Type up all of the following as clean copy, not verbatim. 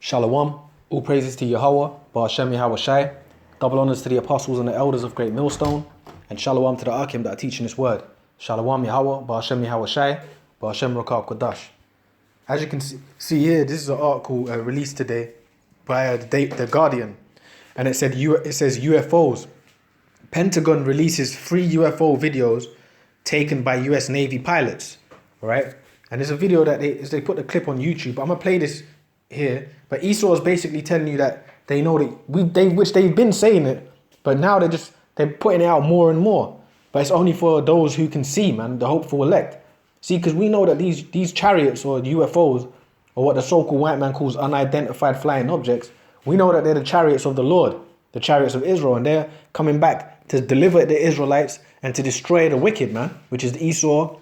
Shalom, all praises to Yahweh, Ba'ashem Yahweh Shai, double honors to the apostles and the elders of Great Millstone, and shalom to the Akim that are teaching this word. Shalom Yahweh, Ba'ashem Yahweh Shai, Ba'ashem Rakab Kodash. As you can see here, this is an article released today by the Guardian, and it says UFOs. Pentagon releases 3 UFO videos taken by US Navy pilots, all right? And there's a video that they put the clip on YouTube. I'm gonna play this here, but Esau is basically telling you that they know that they've been saying it, but now they're putting it out more and more. But it's only for those who can see, man, the hopeful elect. See, because we know that these chariots or UFOs, or what the so-called white man calls unidentified flying objects, we know that they're the chariots of the Lord, the chariots of Israel, and they're coming back to deliver the Israelites and to destroy the wicked, man, which is Esau,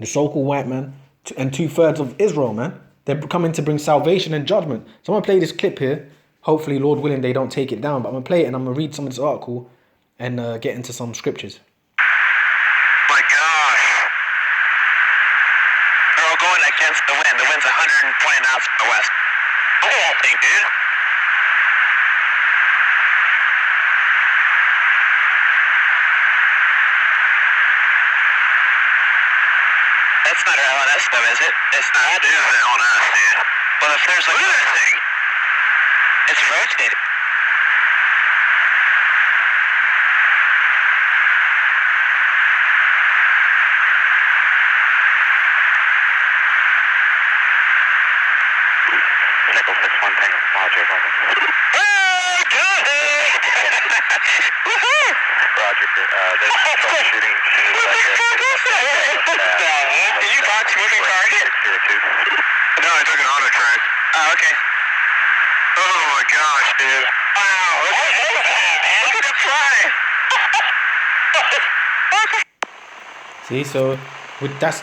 the so-called white man, and 2/3 of Israel, man. They're coming to bring salvation and judgment. So I'm going to play this clip here. Hopefully, Lord willing, they don't take it down. But I'm going to play it and I'm going to read some of this article and get into some scriptures. My gosh. They're all going against the wind. The wind's 120 knots from the west. Look at that thing, dude. That's not our LNS though, is it? It's not. That is the LNS, dude. Well, if there's like another thing, it's rotating. Nickel 6-1 Tango Roger. Oh, got it! Woohoo! Roger. There's troubleshooting as soon as I get Did you box moving target? No, I took an auto track. Oh, okay. Oh my gosh, dude. Wow, look at the fly. See, so that's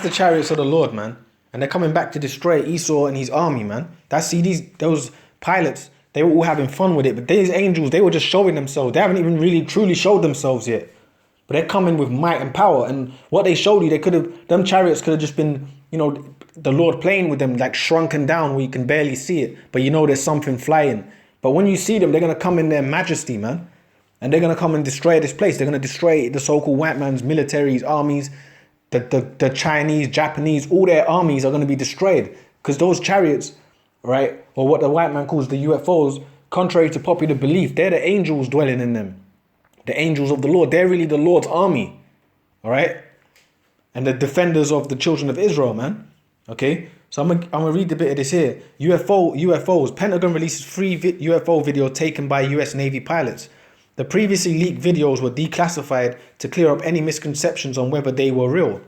the chariots of the Lord, man. And they're coming back to destroy Esau and his army, man. Those pilots, they were all having fun with it. But these angels, they were just showing themselves. They haven't even really truly showed themselves yet. But they're coming with might and power. And what they showed you, them chariots could have just been, the Lord playing with them, like shrunken down where you can barely see it. But there's something flying. But when you see them, they're going to come in their majesty, man. And they're going to come and destroy this place. They're going to destroy the so-called white man's militaries, armies, the Chinese, Japanese, all their armies are going to be destroyed. Because those chariots, right, or what the white man calls the UFOs, contrary to popular belief, they're the angels dwelling in them. The angels of the Lord. They're really the Lord's army. All right? And the defenders of the children of Israel, man. Okay? So I'm gonna read a bit of this here. UFOs. Pentagon releases 3 UFO video taken by US Navy pilots. The previously leaked videos were declassified to clear up any misconceptions on whether they were real.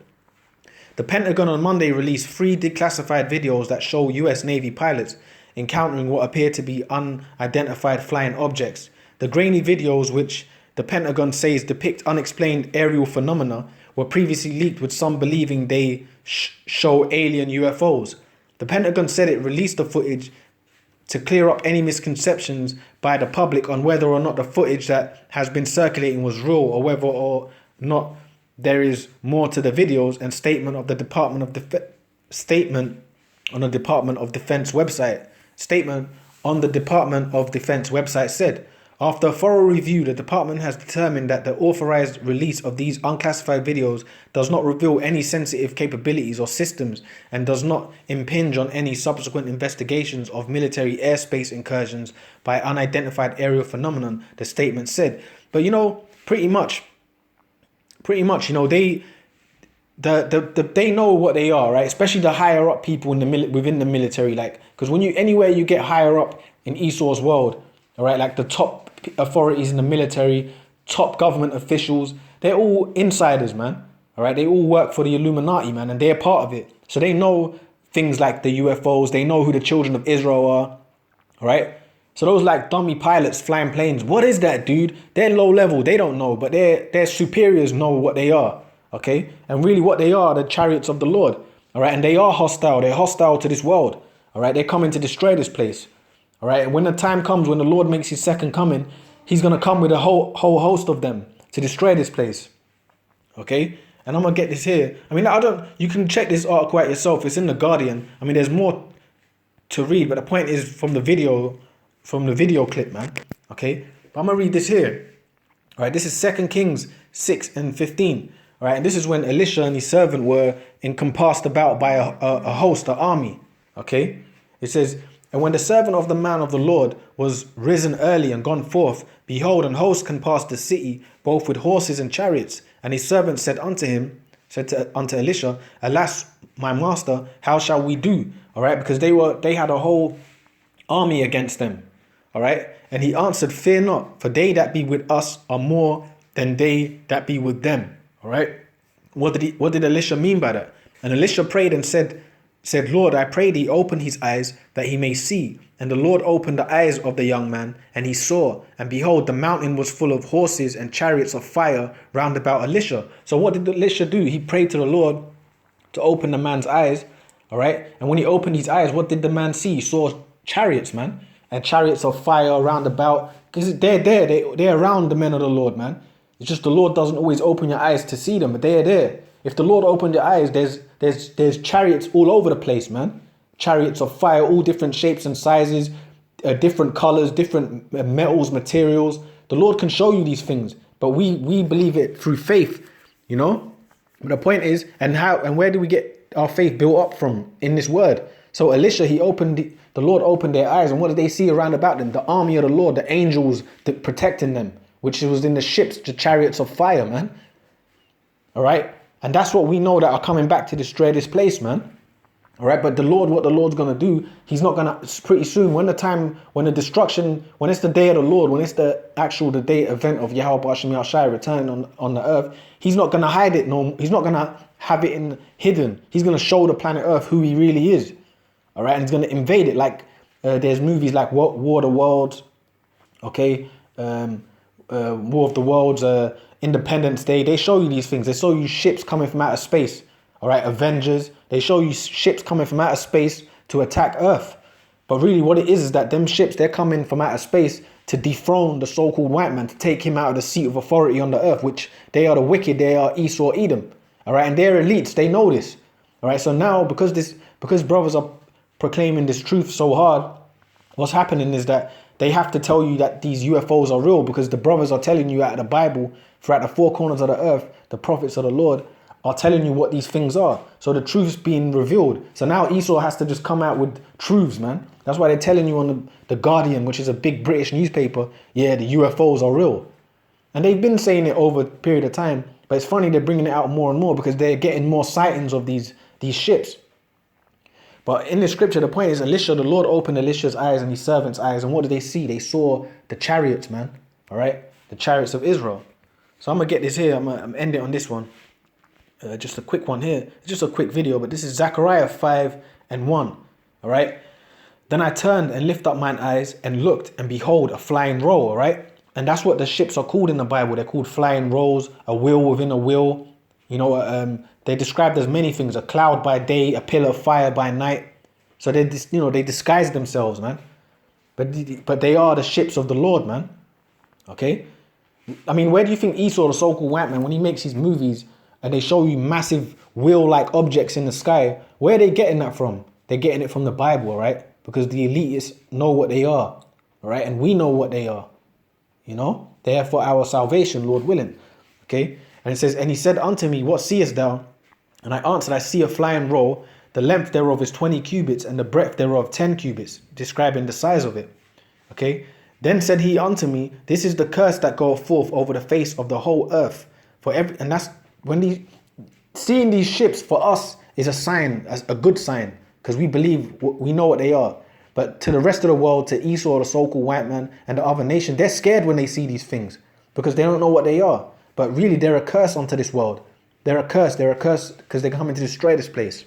The Pentagon on Monday released 3 declassified videos that show US Navy pilots encountering what appear to be unidentified flying objects. The grainy videos, which the Pentagon says depict unexplained aerial phenomena, were previously leaked, with some believing they show alien UFOs. The Pentagon said it released the footage to clear up any misconceptions by the public on whether or not the footage that has been circulating was real, or whether or not there is more to the videos. And statement on the Department of Defense website said, after a thorough review, the department has determined that the authorized release of these unclassified videos does not reveal any sensitive capabilities or systems and does not impinge on any subsequent investigations of military airspace incursions by unidentified aerial phenomenon, the statement said. But pretty much, they know what they are, right? Especially the higher up people within the military, like, because anywhere you get higher up in Esau's world, all right, like the top authorities in the military, top government officials, they're all insiders, man. All right, they all work for the Illuminati, man, and they're part of it. So they know things like the UFOs. They know who the children of Israel are. All right. So those like dummy pilots flying planes, what is that, dude? They're low level. They don't know, but their superiors know what they are. Okay, and really what they are the chariots of the Lord. All right, and they are hostile. They're hostile to this world. All right, they're coming to destroy this place. All right, and when the time comes, when the Lord makes his second coming, he's going to come with a whole host of them to destroy this place. Okay, and I'm going to get this here. I mean, you can check this article out yourself. It's in The Guardian. I mean, there's more to read, but the point is from the video clip, man. Okay, but I'm gonna read this here. All right, this is 2 Kings 6 and 15. All right, and this is when Elisha and his servant were encompassed about by a host, an army. Okay, it says, and when the servant of the man of the Lord was risen early and gone forth, behold, an host compassed the city, both with horses and chariots. And his servant said unto Elisha, alas, my master, how shall we do? All right, because they had a whole army against them. All right, and he answered, fear not, for they that be with us are more than they that be with them. All right, what did Elisha mean by that? And Elisha prayed and said, Lord, I pray thee, open his eyes that he may see. And the Lord opened the eyes of the young man, and he saw, and behold, the mountain was full of horses and chariots of fire round about Elisha. So what did Elisha do? He prayed to the Lord to open the man's eyes. All right, and when he opened his eyes, what did the man see? He saw chariots, man, and chariots of fire round about, because they're around the men of the Lord, man. It's just the Lord doesn't always open your eyes to see them, but they're there. If the Lord opened your eyes, there's chariots all over the place, man. Chariots of fire, all different shapes and sizes, different colors, different metals, materials. The Lord can show you these things, but we believe it through faith, you know. But the point is, and where do we get our faith built up from? In this word. So Elisha, the Lord opened their eyes, and what did they see around about them? The army of the Lord, the angels protecting them, which was in the ships, the chariots of fire, man. All right. And that's what we know that are coming back to destroy this place, man. All right. But what the Lord's going to do, he's not going to, pretty soon, when the destruction, when it's the day of the Lord, when it's the day event of Yahweh B'Shem Yahushai returning on the earth, he's not going to hide it. No, he's not going to have it hidden. He's going to show the planet earth who he really is. All right. And he's going to invade it. Like there's movies like War of the Worlds. Okay. War of the Worlds, Independence Day. They show you these things. They show you ships coming from outer space. All right, Avengers. They show you ships coming from outer space to attack Earth. But really what it is that them ships, they're coming from outer space to dethrone the so-called white man, to take him out of the seat of authority on the earth, which they are the wicked. They are Esau, Edom. All right, and they're elites. They know this. All right, so now because brothers are proclaiming this truth so hard, what's happening is that they have to tell you that these UFOs are real, because the brothers are telling you out of the Bible, throughout the four corners of the earth, the prophets of the Lord are telling you what these things are. So the truth's being revealed. So now Esau has to just come out with truths, man. That's why they're telling you on the Guardian, which is a big British newspaper, yeah, the UFOs are real. And they've been saying it over a period of time, but it's funny they're bringing it out more and more because they're getting more sightings of these ships. But in the scripture, the point is Elisha, the Lord opened Elisha's eyes and his servant's eyes. And what did they see? They saw the chariots, man. All right. The chariots of Israel. So I'm going to get this here. I'm going to end it on this one. Just a quick one here. It's just a quick video, but this is Zechariah 5 and 1. All right. Then I turned and lifted up mine eyes and looked, and behold, a flying roll. All right. And that's what the ships are called in the Bible. They're called flying rolls, a wheel within a wheel. You know, they're described as many things: a cloud by day, a pillar of fire by night. So they disguise themselves, man. But they are the ships of the Lord, man. Okay. I mean, where do you think Esau, the so-called white man, when he makes his movies and they show you massive wheel-like objects in the sky, where are they getting that from? They're getting it from the Bible, right? Because the elitists know what they are, right? And we know what they are, you know? They are for our salvation, Lord willing, okay? And it says, and he said unto me, what seest thou? And I answered, I see a flying roll. The length thereof is 20 cubits, and the breadth thereof 10 cubits, describing the size of it, okay? Then said he unto me, this is the curse that goeth forth over the face of the whole earth. And that's when seeing these ships for us is a sign, a good sign, because we believe, we know what they are. But to the rest of the world, to Esau, the so-called white man, and the other nation, they're scared when they see these things because they don't know what they are. But really, they're a curse onto this world. They're a curse because they're coming to destroy this place.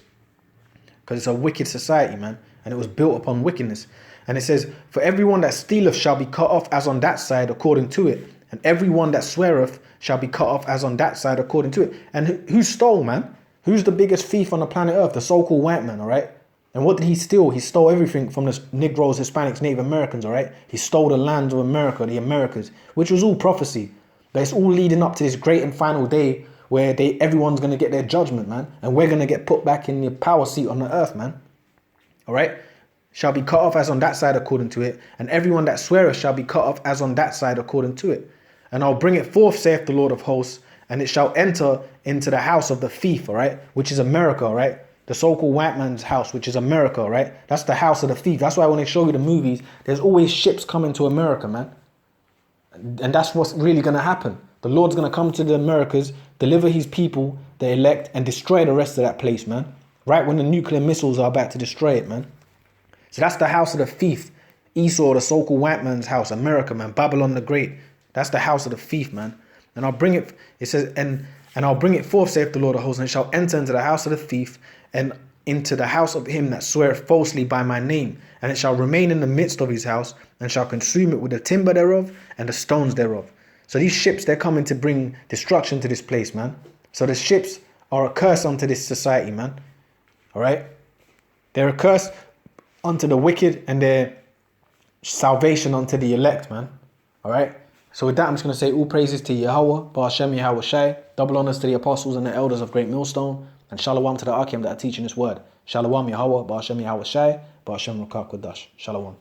Because it's a wicked society, man. And it was built upon wickedness. And it says, for everyone that stealeth shall be cut off as on that side according to it. And everyone that sweareth shall be cut off as on that side according to it. And who stole, man? Who's the biggest thief on the planet Earth? The so-called white man, all right? And what did he steal? He stole everything from the Negroes, Hispanics, Native Americans, all right? He stole the lands of America, the Americas, which was all prophecy. But it's all leading up to this great and final day where everyone's going to get their judgment, man. And we're going to get put back in the power seat on the earth, man. All right? shall be cut off as on that side according to it, and everyone that sweareth shall be cut off as on that side according to it. And I'll bring it forth, saith the Lord of hosts, and it shall enter into the house of the thief, all right, which is America, all right? The so-called white man's house, which is America, all right? That's the house of the thief. That's why when they show you the movies, there's always ships coming to America, man. And that's what's really going to happen. The Lord's going to come to the Americas, deliver his people, the elect, and destroy the rest of that place, man. Right when the nuclear missiles are about to destroy it, man. So that's the house of the thief. Esau, the so-called white man's house, America, man. Babylon the Great. That's the house of the thief, man. And I'll bring it, it says, and I'll bring it forth, saith the Lord of hosts, and it shall enter into the house of the thief, and into the house of him that sweareth falsely by my name. And it shall remain in the midst of his house, and shall consume it with the timber thereof, and the stones thereof. So these ships, they're coming to bring destruction to this place, man. So the ships are a curse unto this society, man. All right? They're a curse unto the wicked, and their salvation unto the elect, man. All right? So with that, I'm just going to say all praises to Yahweh, Ba'ashem Yahweh Shai, double honors to the apostles and the elders of Great Millstone, and shalom to the Akim that are teaching this word. Shalom Yahweh, Ba'ashem Yahweh Shai, Ba'ashem Rukah Kodash. Shalom.